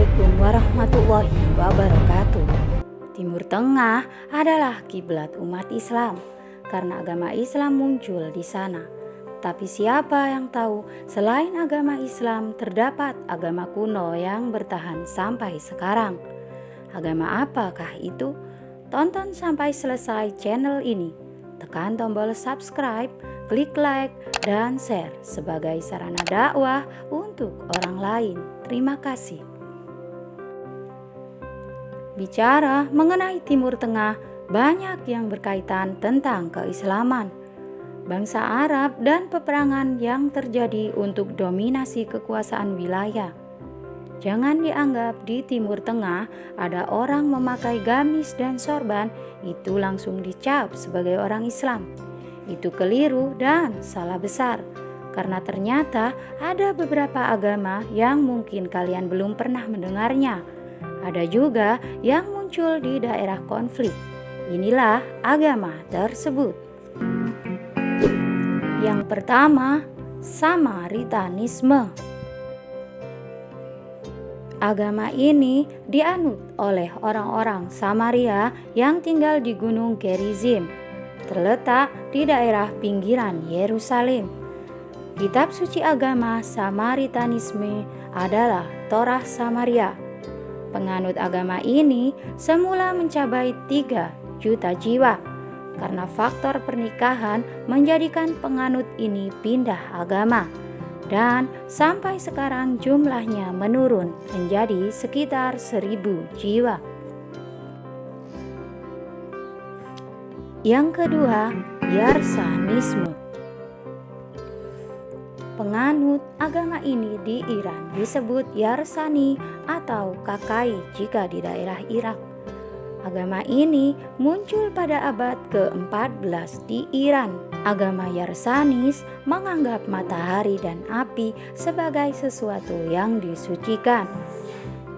Assalamualaikum warahmatullahi wabarakatuh. Timur Tengah adalah kiblat umat Islam karena agama Islam muncul di sana. Tapi siapa yang tahu selain agama Islam terdapat agama kuno yang bertahan sampai sekarang. Agama apakah itu? Tonton sampai selesai channel ini. Tekan tombol subscribe, klik like, dan share sebagai sarana dakwah untuk orang lain. Terima kasih. Bicara mengenai Timur Tengah, banyak yang berkaitan tentang keislaman, bangsa Arab dan peperangan yang terjadi untuk dominasi kekuasaan wilayah. Jangan dianggap di Timur Tengah ada orang memakai gamis dan sorban itu langsung dicap sebagai orang Islam. Itu keliru dan salah besar. Karena ternyata ada beberapa agama yang mungkin kalian belum pernah mendengarnya. Ada juga yang muncul di daerah konflik. Inilah agama tersebut. Yang pertama, Samaritanisme. Agama ini dianut oleh orang-orang Samaria yang tinggal di Gunung Gerizim, terletak di daerah pinggiran Yerusalem. Kitab suci agama Samaritanisme adalah Torah Samaria. Penganut agama ini semula mencapai 3 juta jiwa karena faktor pernikahan menjadikan penganut ini pindah agama, dan sampai sekarang jumlahnya menurun menjadi sekitar 1.000 jiwa. Yang kedua, Yarsanisme. Penganut agama ini di Iran disebut Yarsani atau Kakai jika di daerah Irak. Agama ini muncul pada abad ke-14 di Iran. Agama Yarsanis menganggap matahari dan api sebagai sesuatu yang disucikan.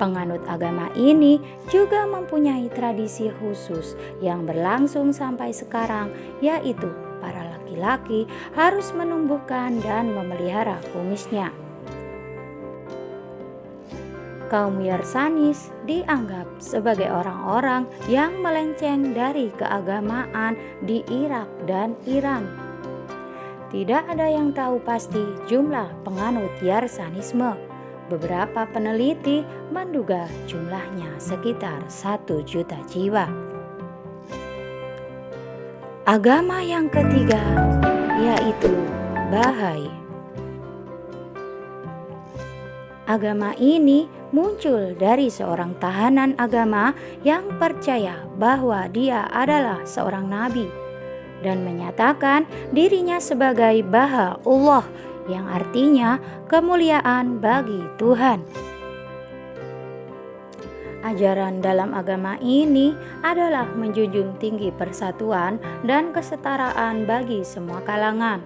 Penganut agama ini juga mempunyai tradisi khusus yang berlangsung sampai sekarang, yaitu para laki-laki harus menumbuhkan dan memelihara kumisnya. Kaum Yarsanis dianggap sebagai orang-orang yang melenceng dari keagamaan di Irak dan Iran. Tidak ada yang tahu pasti jumlah penganut Yarsanisme. Beberapa peneliti menduga jumlahnya sekitar 1 juta jiwa. Agama yang ketiga yaitu Bahai. Agama ini muncul dari seorang tahanan agama yang percaya bahwa dia adalah seorang nabi dan menyatakan dirinya sebagai Baha'ullah, yang artinya kemuliaan bagi Tuhan. Ajaran dalam agama ini adalah menjunjung tinggi persatuan dan kesetaraan bagi semua kalangan.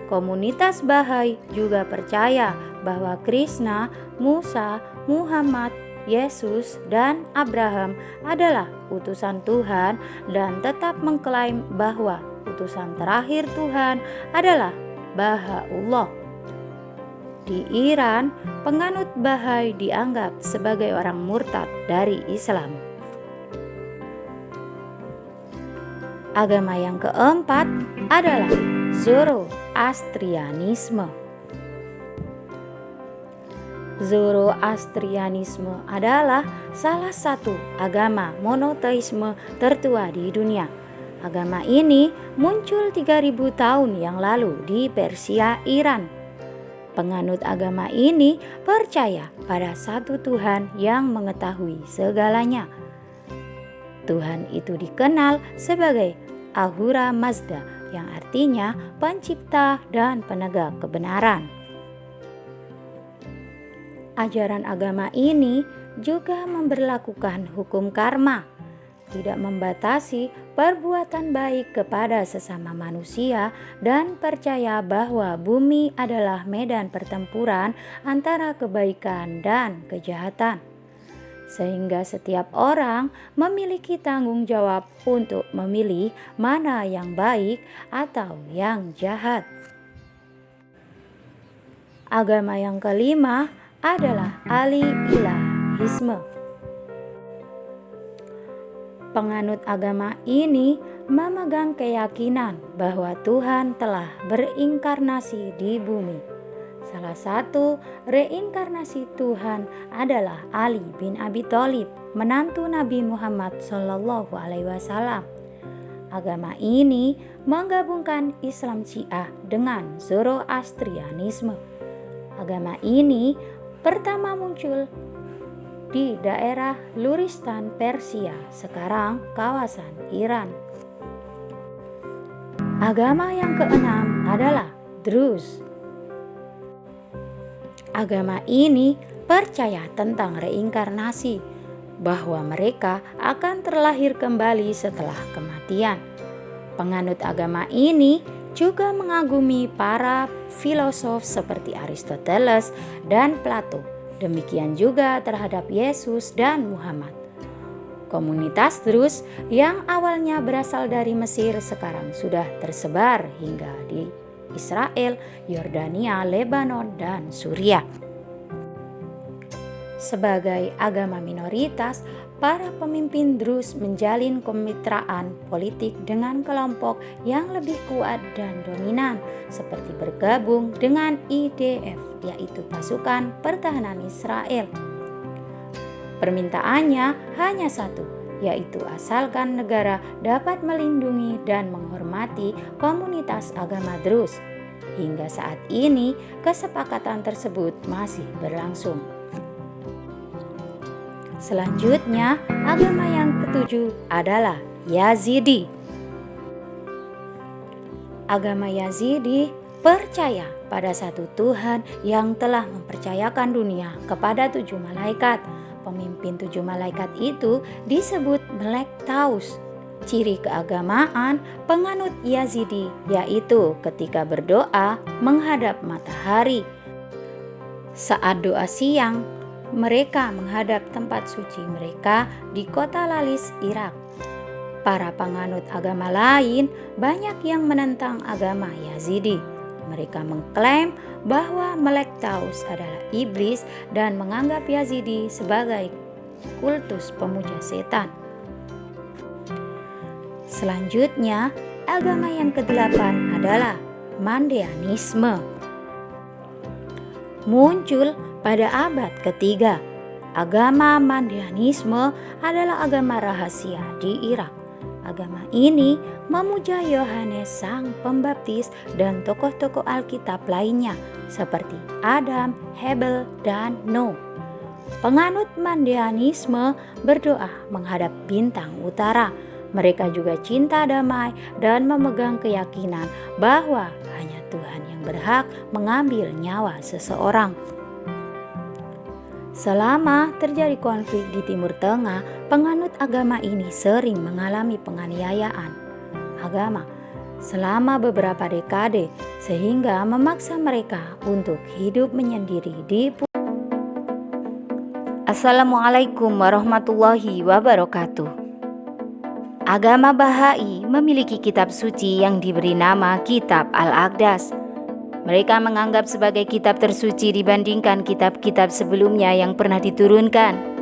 Komunitas Bahai juga percaya bahwa Krishna, Musa, Muhammad, Yesus, dan Abraham adalah utusan Tuhan dan tetap mengklaim bahwa utusan terakhir Tuhan adalah Baha'ullah. Di Iran, penganut Bahai dianggap sebagai orang murtad dari Islam. Agama yang keempat adalah Zoroastrianisme. Zoroastrianisme adalah salah satu agama monoteisme tertua di dunia. Agama ini muncul 3.000 tahun yang lalu di Persia, Iran. Penganut agama ini percaya pada satu Tuhan yang mengetahui segalanya. Tuhan itu dikenal sebagai Ahura Mazda, yang artinya pencipta dan penegak kebenaran. Ajaran agama ini juga memberlakukan hukum karma, tidak membatasi perbuatan baik kepada sesama manusia, dan percaya bahwa bumi adalah medan pertempuran antara kebaikan dan kejahatan. Sehingga setiap orang memiliki tanggung jawab untuk memilih mana yang baik atau yang jahat. Agama yang kelima adalah Ali Ilah Bahaisme. Penganut agama ini memegang keyakinan bahwa Tuhan telah berinkarnasi di bumi. Salah satu reinkarnasi Tuhan adalah Ali bin Abi Thalib, menantu Nabi Muhammad SAW. Agama ini menggabungkan Islam Syiah dengan Zoroastrianisme. Agama ini pertama muncul di daerah Luristan, Persia, sekarang kawasan Iran. Agama yang keenam adalah Druze. Agama ini percaya tentang reinkarnasi, bahwa mereka akan terlahir kembali setelah kematian. Penganut agama ini juga mengagumi para filosof seperti Aristoteles dan Plato. Demikian juga terhadap Yesus dan Muhammad. Komunitas Druze yang awalnya berasal dari Mesir sekarang sudah tersebar hingga di Israel, Yordania, Lebanon, dan Suriah. Sebagai agama minoritas, para pemimpin Druze menjalin kemitraan politik dengan kelompok yang lebih kuat dan dominan, seperti bergabung dengan IDF, yaitu pasukan pertahanan Israel. Permintaannya hanya satu, yaitu asalkan negara dapat melindungi dan menghormati komunitas agama Druze. Hingga saat ini, kesepakatan tersebut masih berlangsung. Selanjutnya, agama yang ketujuh adalah Yazidi. Agama Yazidi percaya pada satu Tuhan yang telah mempercayakan dunia kepada 7 malaikat. Pemimpin 7 malaikat itu disebut Melek Taus. Ciri keagamaan penganut Yazidi yaitu ketika berdoa menghadap matahari. Saat doa siang, mereka menghadap tempat suci mereka di kota Lalis, Irak. Para penganut agama lain banyak yang menentang agama Yazidi. Mereka mengklaim bahwa Melek Taus adalah iblis dan menganggap Yazidi sebagai kultus pemuja setan. Selanjutnya, agama yang ke-8 adalah Mandeanisme. Muncul pada abad ketiga. Agama Mandeanisme adalah agama rahasia di Irak. Agama ini memuja Yohanes Sang Pembaptis dan tokoh-tokoh Alkitab lainnya seperti Adam, Hebel, dan Nuh. Penganut Mandeanisme berdoa menghadap bintang utara. Mereka juga cinta damai dan memegang keyakinan bahwa hanya Tuhan yang berhak mengambil nyawa seseorang. Selama terjadi konflik di Timur Tengah, penganut agama ini sering mengalami penganiayaan agama selama beberapa dekade, sehingga memaksa mereka untuk hidup menyendiri di Assalamualaikum warahmatullahi wabarakatuh. Agama Bahai memiliki kitab suci yang diberi nama Kitab Al-Aqdas. Mereka menganggap sebagai kitab tersuci dibandingkan kitab-kitab sebelumnya yang pernah diturunkan.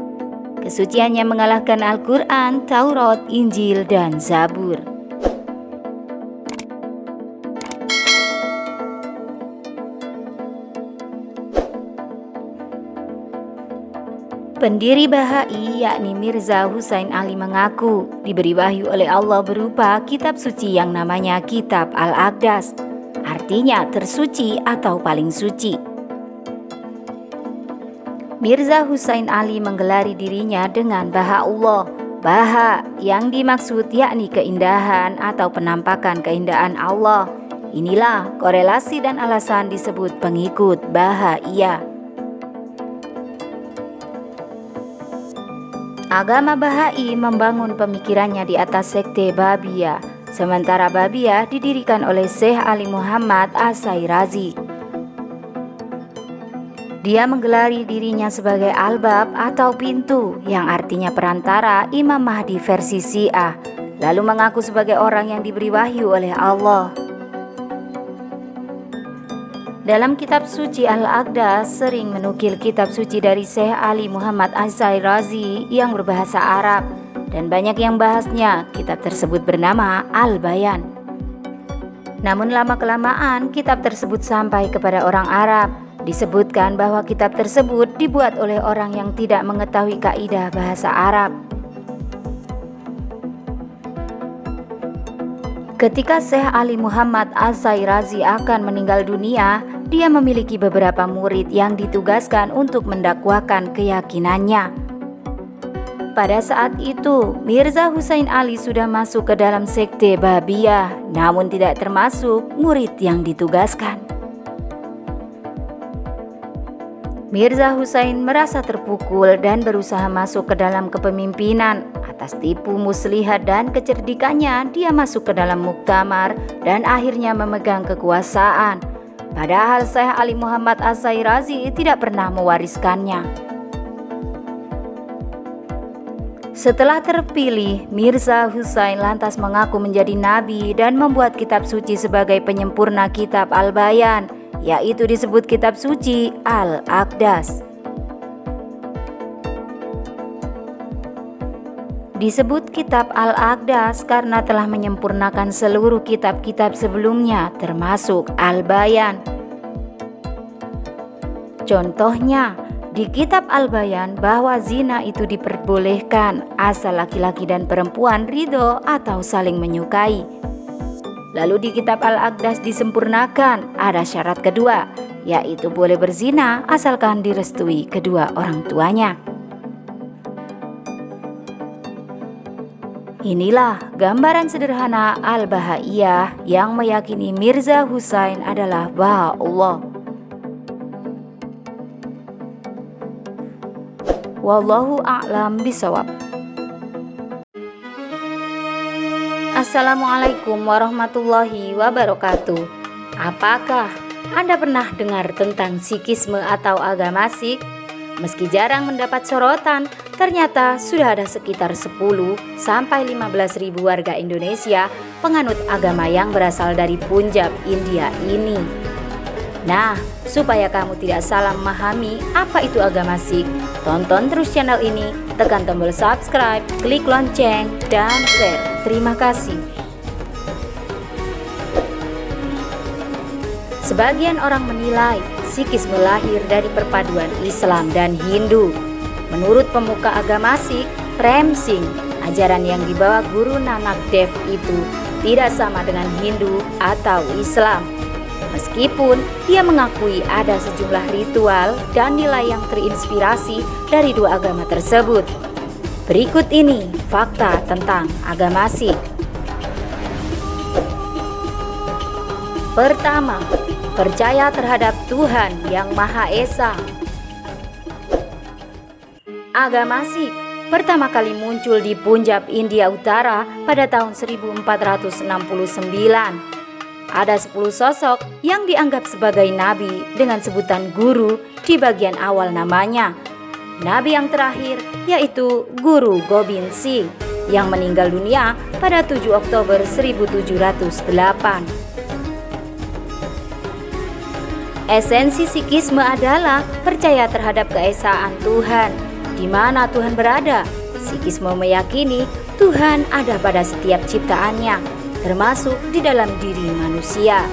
Kesuciannya mengalahkan Al-Quran, Taurat, Injil, dan Zabur. Pendiri Bahai yakni Mirza Husain Ali mengaku diberi wahyu oleh Allah berupa kitab suci yang namanya Kitab Al-Aqdas. Artinya tersuci atau paling suci. Mirza Husain Ali menggelari dirinya dengan Baha'ullah. Baha yang dimaksud yakni keindahan atau penampakan keindahan Allah. Inilah korelasi dan alasan disebut pengikut Bahaiyah. Agama Bahai membangun pemikirannya di atas sekte Babiyah. Sementara Babiyah didirikan oleh Syekh Ali Muhammad As-Sairazi. Dia menggelari dirinya sebagai albab atau pintu yang artinya perantara Imam Mahdi versi Syiah, lalu mengaku sebagai orang yang diberi wahyu oleh Allah. Dalam kitab suci Al-Aqdas sering menukil kitab suci dari Syekh Ali Muhammad Az-Zairazi yang berbahasa Arab, dan banyak yang bahasnya kitab tersebut bernama Al-Bayan. Namun lama-kelamaan kitab tersebut sampai kepada orang Arab. Disebutkan bahwa kitab tersebut dibuat oleh orang yang tidak mengetahui kaidah bahasa Arab. Ketika Syekh Ali Muhammad Az-Zairazi akan meninggal dunia, dia memiliki beberapa murid yang ditugaskan untuk mendakwahkan keyakinannya. Pada saat itu, Mirza Husain Ali sudah masuk ke dalam sekte Babiyah, namun tidak termasuk murid yang ditugaskan. Mirza Husain merasa terpukul dan berusaha masuk ke dalam kepemimpinan. Atas tipu muslihat dan kecerdikannya, dia masuk ke dalam muktamar dan akhirnya memegang kekuasaan. Padahal Syekh Ali Muhammad Az-Zairazi tidak pernah mewariskannya. Setelah terpilih, Mirza Husain lantas mengaku menjadi nabi dan membuat kitab suci sebagai penyempurna kitab Al-Bayan, yaitu disebut kitab suci Al-Aqdas. Disebut kitab Al-Aqdas karena telah menyempurnakan seluruh kitab-kitab sebelumnya termasuk Al-Bayan. Contohnya, di kitab Al-Bayan bahwa zina itu diperbolehkan asal laki-laki dan perempuan ridho atau saling menyukai. Lalu di kitab Al-Aqdas disempurnakan ada syarat kedua, yaitu boleh berzina asalkan direstui kedua orang tuanya. Inilah gambaran sederhana Al-Bahaiyah yang meyakini Mirza Husain adalah Baha'ullah. Wallahu a'lam bishawab. Assalamualaikum warahmatullahi wabarakatuh. Apakah Anda pernah dengar tentang Sikhisme atau agama Sikh? Meski jarang mendapat sorotan, ternyata sudah ada sekitar 10 sampai 15 ribu warga Indonesia penganut agama yang berasal dari Punjab, India ini. Nah, supaya kamu tidak salah memahami apa itu agama Sikh, tonton terus channel ini, tekan tombol subscribe, klik lonceng, dan share. Terima kasih. Sebagian orang menilai Sikhisme lahir dari perpaduan Islam dan Hindu. Menurut pemuka agama Sikh, Prem Singh, ajaran yang dibawa Guru Nanak Dev itu tidak sama dengan Hindu atau Islam. Meskipun dia mengakui ada sejumlah ritual dan nilai yang terinspirasi dari dua agama tersebut. Berikut ini fakta tentang agama Sikh. Pertama, percaya terhadap Tuhan yang Maha Esa. Agama Sikh pertama kali muncul di Punjab, India Utara pada tahun 1469. Ada 10 sosok yang dianggap sebagai nabi dengan sebutan guru di bagian awal namanya. Nabi yang terakhir yaitu Guru Gobind Singh yang meninggal dunia pada 7 Oktober 1708. Esensi Sikhisme adalah percaya terhadap keesaan Tuhan. Di mana Tuhan berada? Sikhisme meyakini Tuhan ada pada setiap ciptaannya, termasuk di dalam diri manusia.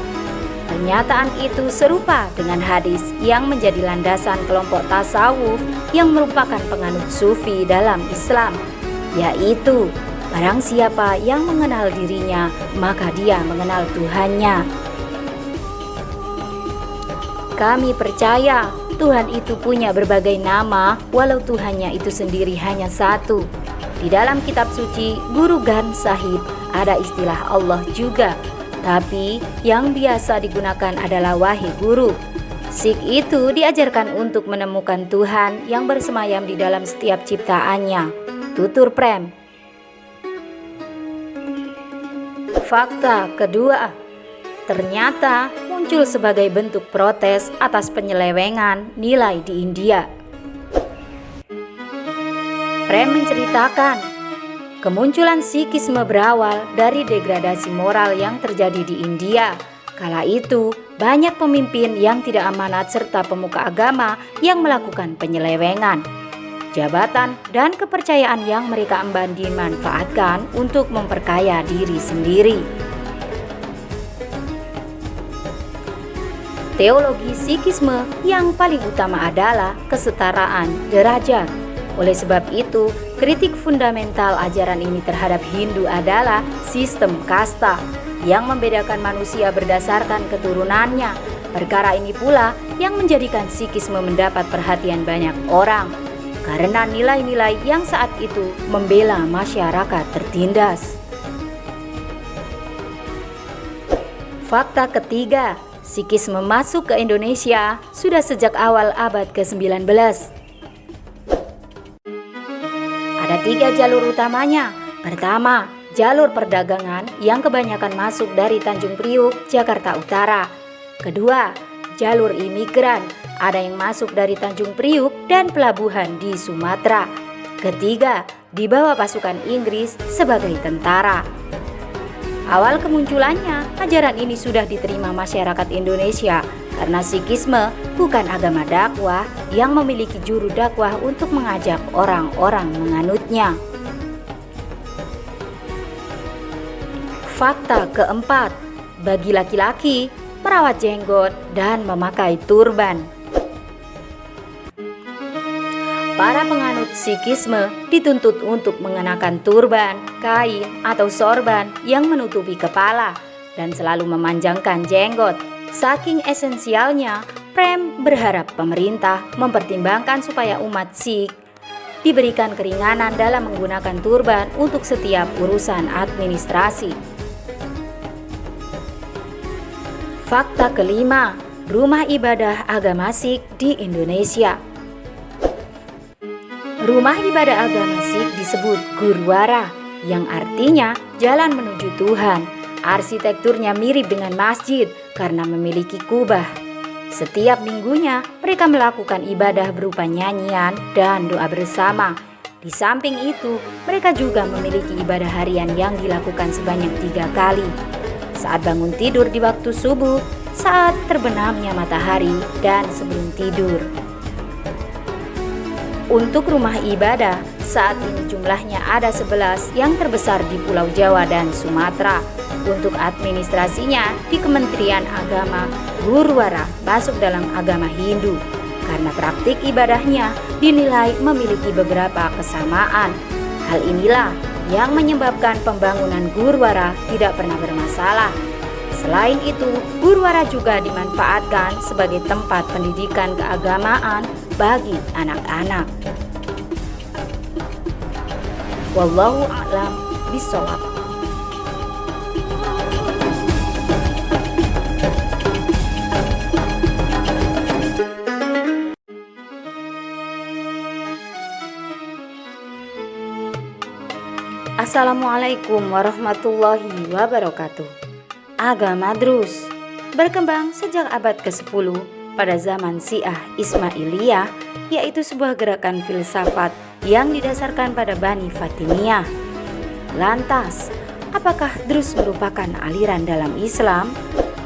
Pernyataan itu serupa dengan hadis yang menjadi landasan kelompok tasawuf yang merupakan penganut sufi dalam Islam, yaitu barang siapa yang mengenal dirinya, maka dia mengenal Tuhannya. Kami percaya Tuhan itu punya berbagai nama, walau Tuhannya itu sendiri hanya satu. Di dalam kitab suci Guru Granth Sahib ada istilah Allah juga, tapi yang biasa digunakan adalah Wahai Guru. Sikh itu diajarkan untuk menemukan Tuhan yang bersemayam di dalam setiap ciptaannya. Tutur Prem. Fakta kedua, ternyata muncul sebagai bentuk protes atas penyelewengan nilai di India. Prem menceritakan, kemunculan Sikhisme berawal dari degradasi moral yang terjadi di India. Kala itu, banyak pemimpin yang tidak amanat serta pemuka agama yang melakukan penyelewengan. Jabatan dan kepercayaan yang mereka emban dimanfaatkan untuk memperkaya diri sendiri. Teologi Sikhisme yang paling utama adalah kesetaraan derajat. Oleh sebab itu, kritik fundamental ajaran ini terhadap Hindu adalah sistem kasta yang membedakan manusia berdasarkan keturunannya. Perkara ini pula yang menjadikan Sikhisme mendapat perhatian banyak orang, karena nilai-nilai yang saat itu membela masyarakat tertindas. Fakta ketiga, Sikhisme masuk ke Indonesia sudah sejak awal abad ke-19. Ada 3 jalur utamanya. Pertama, jalur perdagangan yang kebanyakan masuk dari Tanjung Priuk, Jakarta Utara. Kedua, jalur imigran, ada yang masuk dari Tanjung Priuk dan pelabuhan di Sumatera. Ketiga, dibawa pasukan Inggris sebagai tentara. Awal kemunculannya, ajaran ini sudah diterima masyarakat Indonesia karena Sikhisme bukan agama dakwah yang memiliki juru dakwah untuk mengajak orang-orang menganutnya. Fakta keempat, bagi laki-laki, merawat jenggot dan memakai turban. Para penganut Sikhisme dituntut untuk mengenakan turban, kain, atau sorban yang menutupi kepala dan selalu memanjangkan jenggot. Saking esensialnya, Prem berharap pemerintah mempertimbangkan supaya umat Sikh diberikan keringanan dalam menggunakan turban untuk setiap urusan administrasi. Fakta kelima, rumah ibadah agama Sikh di Indonesia. Rumah ibadah agama Sikh disebut Gurdwara, yang artinya jalan menuju Tuhan. Arsitekturnya mirip dengan masjid karena memiliki kubah. Setiap minggunya mereka melakukan ibadah berupa nyanyian dan doa bersama. Di samping itu, mereka juga memiliki ibadah harian yang dilakukan sebanyak 3 kali. Saat bangun tidur di waktu subuh, saat terbenamnya matahari, dan sebelum tidur. Untuk rumah ibadah, saat ini jumlahnya ada 11 yang terbesar di Pulau Jawa dan Sumatera. Untuk administrasinya di Kementerian Agama, Gurdwara masuk dalam agama Hindu karena praktik ibadahnya dinilai memiliki beberapa kesamaan. Hal inilah yang menyebabkan pembangunan Gurdwara tidak pernah bermasalah. Selain itu, Gurdwara juga dimanfaatkan sebagai tempat pendidikan keagamaan bagi anak-anak. Wallahu a'lam bishawab. Assalamualaikum warahmatullahi wabarakatuh. Agama Drus berkembang sejak abad ke-10 pada zaman Syiah Ismailiyah, yaitu sebuah gerakan filsafat yang didasarkan pada Bani Fatimiyah. Lantas, apakah Drus merupakan aliran dalam Islam?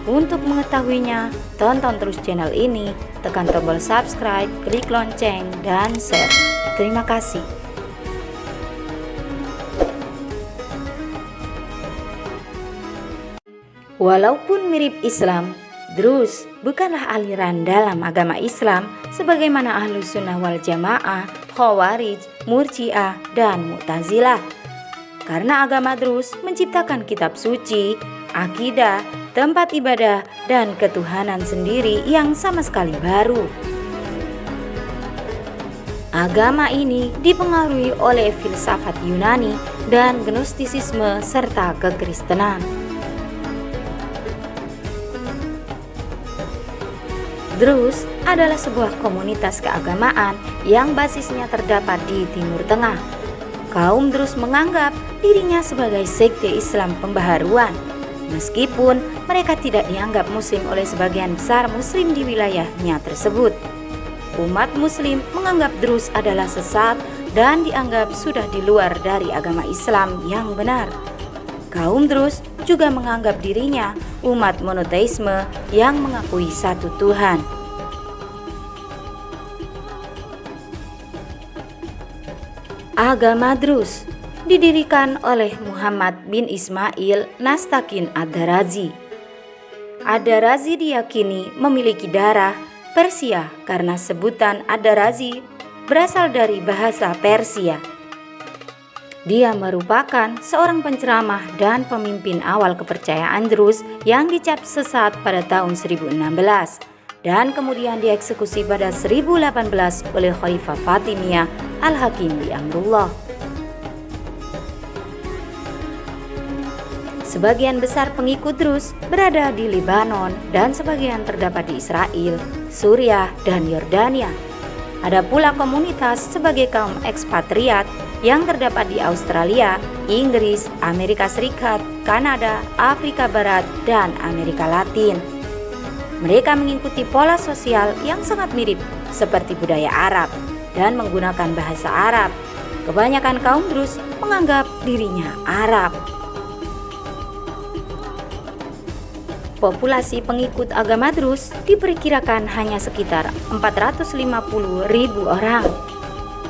Untuk mengetahuinya, tonton terus channel ini, tekan tombol subscribe, klik lonceng, dan share. Terima kasih. Walaupun mirip Islam, Drus bukanlah aliran dalam agama Islam sebagaimana Ahlus Sunnah wal Jamaah, Khawarij, Murji'ah, dan Mu'tazilah. Karena agama Drus menciptakan kitab suci, akidah, tempat ibadah, dan ketuhanan sendiri yang sama sekali baru. Agama ini dipengaruhi oleh filsafat Yunani dan Gnostisisme serta kekristenan. Drus adalah sebuah komunitas keagamaan yang basisnya terdapat di Timur Tengah. Kaum Drus menganggap dirinya sebagai sekte Islam pembaharuan, meskipun mereka tidak dianggap muslim oleh sebagian besar muslim di wilayahnya tersebut. Umat muslim menganggap Drus adalah sesat dan dianggap sudah di luar dari agama Islam yang benar. Kaum Drus juga menganggap dirinya umat monoteisme yang mengakui satu Tuhan. Agama Druze didirikan oleh Muhammad bin Ismail Nastakin Ad-Darazi. Ad-Darazi diyakini memiliki darah Persia karena sebutan Ad-Darazi berasal dari bahasa Persia. Dia merupakan seorang penceramah dan pemimpin awal kepercayaan Druze yang dicap sesat pada tahun 1016 dan kemudian dieksekusi pada 1018 oleh Khalifah Fatimiyah Al-Hakim bi Amrullah. Sebagian besar pengikut Druze berada di Lebanon dan sebagian terdapat di Israel, Suriah, dan Yordania. Ada pula komunitas sebagai kaum ekspatriat yang terdapat di Australia, Inggris, Amerika Serikat, Kanada, Afrika Barat, dan Amerika Latin. Mereka mengikuti pola sosial yang sangat mirip seperti budaya Arab dan menggunakan bahasa Arab. Kebanyakan kaum Druze menganggap dirinya Arab. Populasi pengikut agama Druze diperkirakan hanya sekitar 450.000 orang.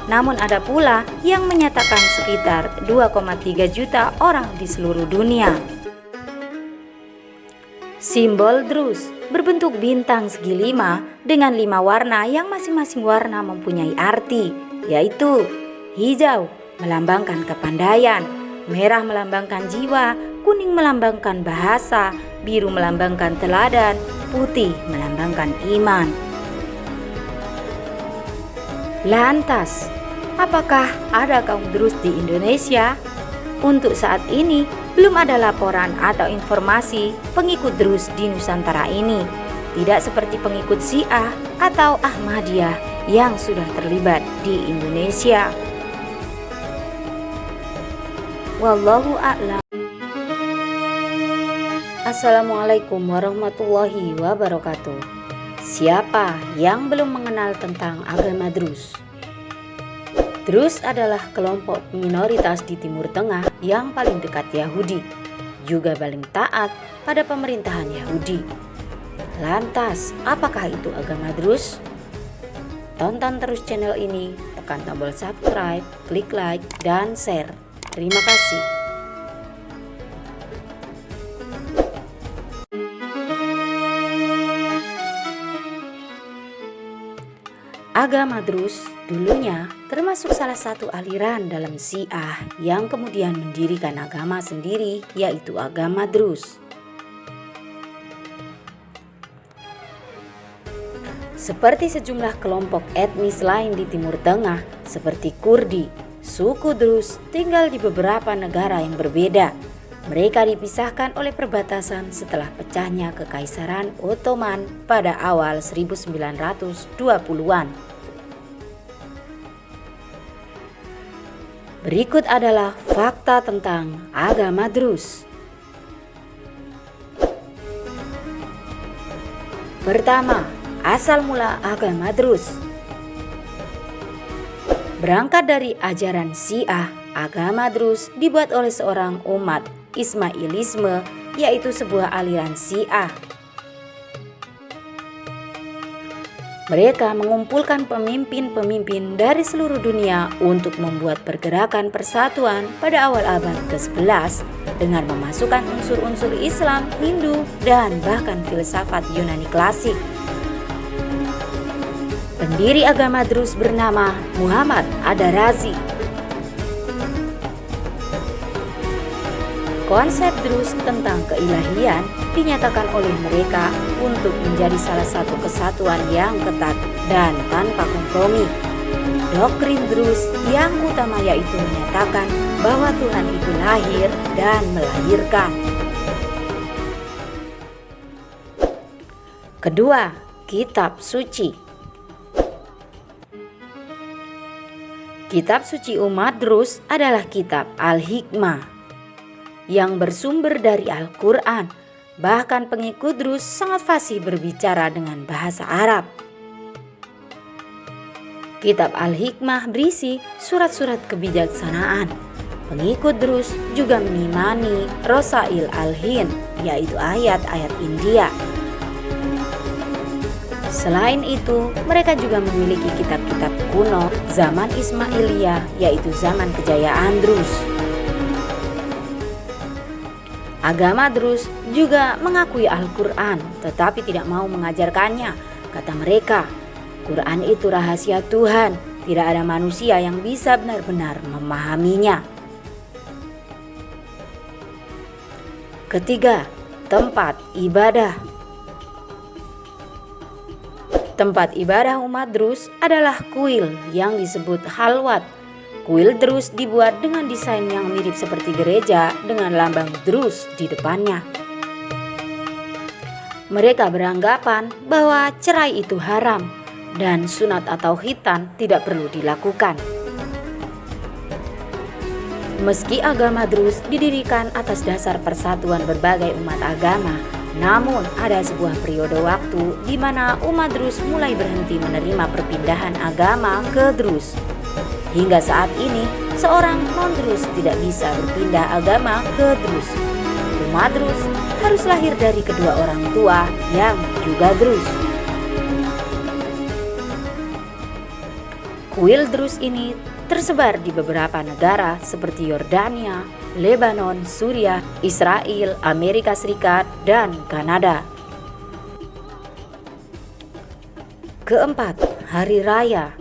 Namun ada pula yang menyatakan sekitar 2,3 juta orang di seluruh dunia. Simbol Druze berbentuk bintang segi 5 dengan 5 warna yang masing-masing warna mempunyai arti, yaitu hijau melambangkan kepandaian, merah melambangkan jiwa, kuning melambangkan bahasa, biru melambangkan teladan, putih melambangkan iman. Lantas, apakah ada kaum Druze di Indonesia? Untuk saat ini, belum ada laporan atau informasi pengikut Druze di Nusantara ini. Tidak seperti pengikut Syiah atau Ahmadiyah yang sudah terlibat di Indonesia. Wallahu a'lam. Assalamualaikum warahmatullahi wabarakatuh. Siapa yang belum mengenal tentang agama Druze? Druze adalah kelompok minoritas di Timur Tengah yang paling dekat Yahudi, juga paling taat pada pemerintahan Yahudi. Lantas, apakah itu agama Druze? Tonton terus channel ini, tekan tombol subscribe, klik like, dan share. Terima kasih. Agama Druze dulunya termasuk salah satu aliran dalam Syiah yang kemudian mendirikan agama sendiri, yaitu agama Druze. Seperti sejumlah kelompok etnis lain di Timur Tengah seperti Kurdi, suku Druze tinggal di beberapa negara yang berbeda. Mereka dipisahkan oleh perbatasan setelah pecahnya Kekaisaran Ottoman pada awal 1920-an. Berikut adalah fakta tentang agama Druze. Pertama, asal mula agama Druze. Berangkat dari ajaran Syiah, agama Druze dibuat oleh seorang umat Ismailisme, yaitu sebuah aliran Syiah. Mereka mengumpulkan pemimpin-pemimpin dari seluruh dunia untuk membuat pergerakan persatuan pada awal abad ke-11 dengan memasukkan unsur-unsur Islam, Hindu, dan bahkan filsafat Yunani klasik. Pendiri agama Druze bernama Muhammad Ad-Darazi. Konsep Druze tentang keilahian dinyatakan oleh mereka untuk menjadi salah satu kesatuan yang ketat dan tanpa kompromi. Doktrin Druze yang utama yaitu menyatakan bahwa Tuhan itu lahir dan melahirkan. Kedua, kitab suci. Kitab suci umat Druze adalah kitab Al-Hikmah yang bersumber dari Al-Quran. Bahkan pengikut Druze sangat fasih berbicara dengan bahasa Arab. Kitab Al-Hikmah berisi surat-surat kebijaksanaan, Pengikut Drus juga mengimani Rosail al-Hind, yaitu ayat-ayat India. Selain itu, mereka juga memiliki kitab-kitab kuno zaman Ismailiyah, yaitu zaman kejayaan Drus. Agama Drus juga mengakui Al-Quran, tetapi tidak mau mengajarkannya. Kata mereka, Quran itu rahasia Tuhan, tidak ada manusia yang bisa benar-benar memahaminya. Ketiga, tempat ibadah. Tempat ibadah umat Drus adalah kuil yang disebut halwat. Kuil Drus dibuat dengan desain yang mirip seperti gereja dengan lambang Drus di depannya. Mereka beranggapan bahwa cerai itu haram dan sunat atau khitan tidak perlu dilakukan. Meski agama Drus didirikan atas dasar persatuan berbagai umat agama, namun ada sebuah periode waktu di mana umat Drus mulai berhenti menerima perpindahan agama ke Drus. Hingga saat ini, seorang non-Drus tidak bisa berpindah agama ke Drus. Umat Drus harus lahir dari kedua orang tua yang juga Drus. Kuil Drus ini tersebar di beberapa negara seperti Yordania, Lebanon, Suriah, Israel, Amerika Serikat, dan Kanada. Keempat, Hari Raya.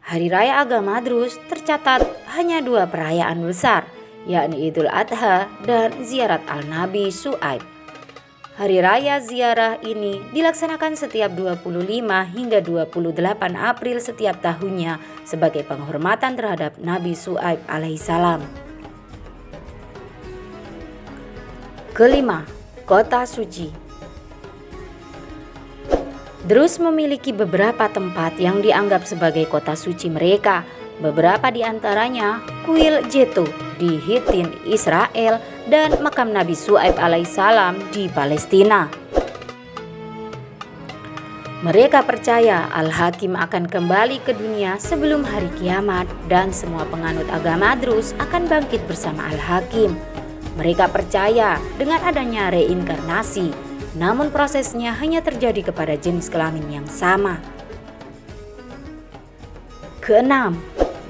Hari Raya agama Drus tercatat hanya 2 perayaan besar, yakni Idul Adha dan Ziarat Al-Nabi Syuaib. Hari Raya Ziarah ini dilaksanakan setiap 25 hingga 28 April setiap tahunnya sebagai penghormatan terhadap Nabi Syuaib alaihissalam. Kelima, Kota Suci. Drus memiliki beberapa tempat yang dianggap sebagai kota suci mereka. Beberapa di antaranya kuil Jeto di Hitin, Israel, dan makam Nabi Syuaib alaihissalam di Palestina. Mereka percaya Al-Hakim akan kembali ke dunia sebelum hari kiamat dan semua penganut agama Drus akan bangkit bersama Al-Hakim. Mereka percaya dengan adanya reinkarnasi, namun prosesnya hanya terjadi kepada jenis kelamin yang sama. Keenam,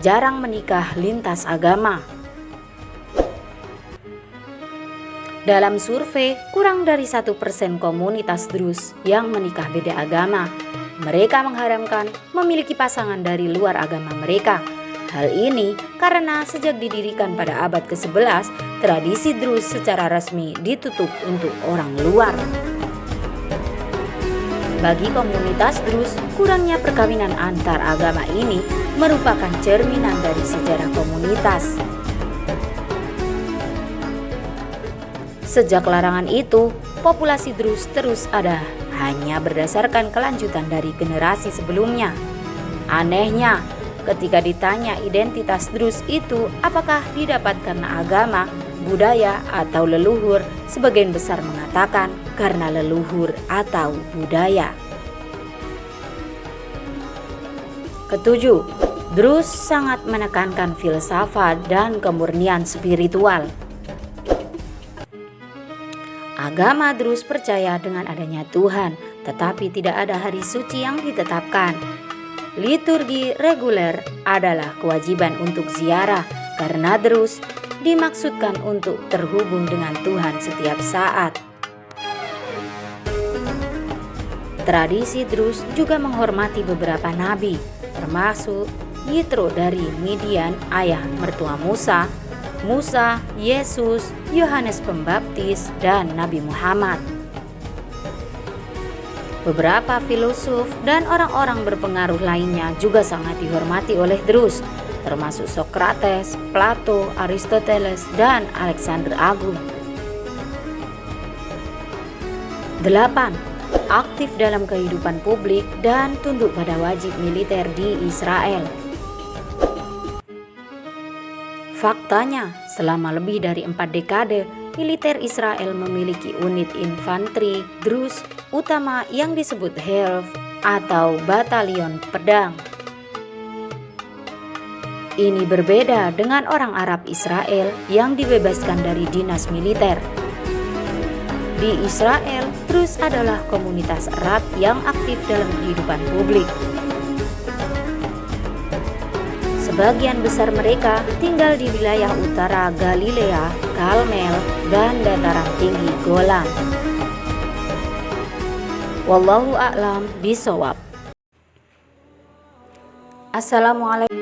jarang menikah lintas agama. Dalam survei, kurang dari 1% komunitas Drus yang menikah beda agama. Mereka mengharamkan memiliki pasangan dari luar agama mereka. Hal ini karena sejak didirikan pada abad ke-11, tradisi Drus secara resmi ditutup untuk orang luar. Bagi komunitas Drus, kurangnya perkawinan antar agama ini merupakan cerminan dari sejarah komunitas. Sejak larangan itu, populasi Drus terus ada hanya berdasarkan kelanjutan dari generasi sebelumnya. Anehnya, ketika ditanya identitas Drus itu apakah didapat karena agama, budaya, atau leluhur, sebagian besar mengatakan karena leluhur atau budaya. Ketujuh, Drus sangat menekankan filsafat dan kemurnian spiritual. Agama Drus percaya dengan adanya Tuhan, tetapi tidak ada hari suci yang ditetapkan. Liturgi reguler adalah kewajiban untuk ziarah karena Drus dimaksudkan untuk terhubung dengan Tuhan setiap saat. Tradisi Drus juga menghormati beberapa nabi, termasuk Yitro dari Midian, ayah mertua Musa, Yesus, Yohanes Pembaptis, dan Nabi Muhammad. Beberapa filosof dan orang-orang berpengaruh lainnya juga sangat dihormati oleh Drus, termasuk Sokrates, Plato, Aristoteles, dan Alexander Agung. 8. Aktif dalam kehidupan publik dan tunduk pada wajib militer di Israel. Faktanya, selama lebih dari 4 dekade, militer Israel memiliki unit infanteri Drus utama yang disebut Herv atau Batalion Pedang. Ini berbeda dengan orang Arab Israel yang dibebaskan dari dinas militer. Di Israel terus adalah komunitas Arab yang aktif dalam kehidupan publik. Sebagian besar mereka tinggal di wilayah utara Galilea, Karmel, dan dataran tinggi Golan. Wallahu a'lam bishawab. Assalamualaikum.